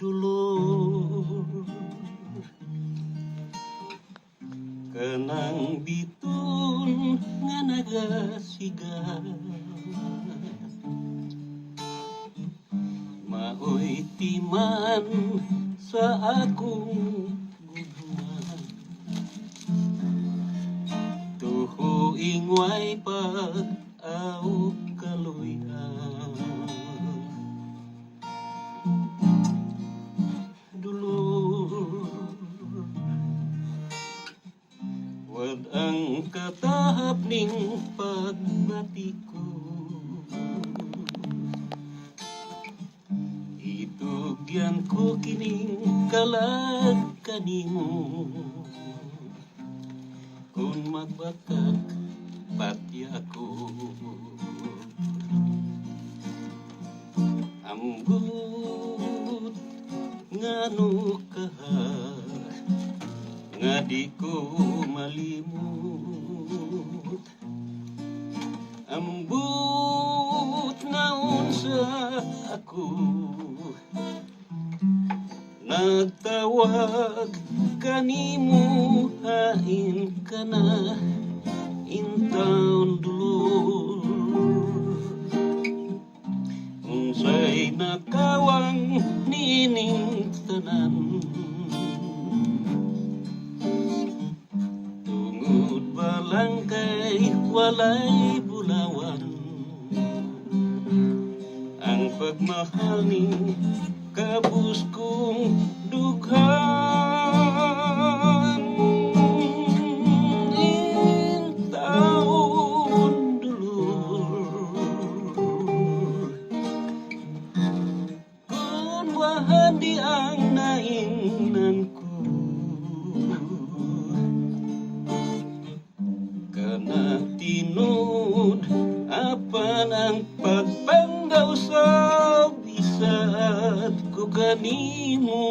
Dulur kenang bitung nga nagasigas maoy timan sa akong gugma tuhuing way pag-aw kaluyan. Wad ang katahap ning pagbati ko, itugyan ko kining kalag kanimo. Kung magbakak pati ako, ambut ngano kaha nga di ko malimut. Ambut naon sa ako nagtawag kanimo hain ka na intaon dulur unsay nakawang nining tanan lang kay walay bulawan ang pagmahal ning kabus kong dughan in taon dulur kung wahandi ang naingnan ko na tinud apan ang pagpanggaw sa bisad ko kanimo.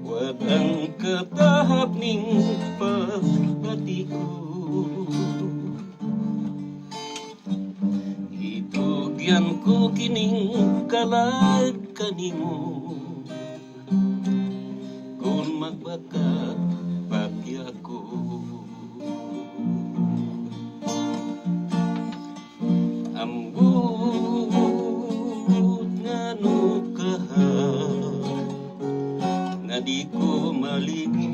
Wad ang katahap ning pagbati ko, itugyan ko kining kalag kanimo. Kung magbakat pati ako, nga di ko malimut.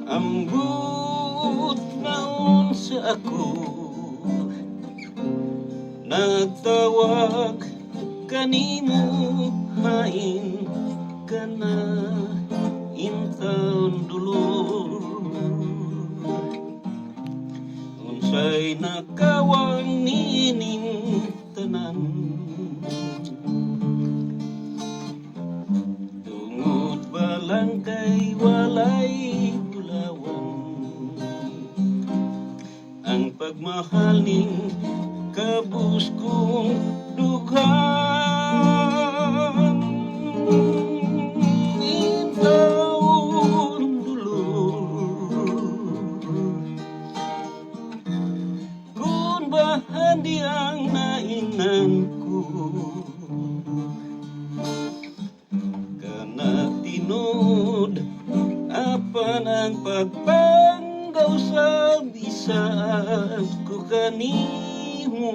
Ambut naon sa ako nagtawag kanimo hain ka na intaon dulur unsay nakawang nining tanan lang kay walay bulawan ang pagmahal ning kabus kong dughan intaon dulur kung bahandi ang naingnan ko tinud apan ang pagpanggaw sa bisad ko kanimo.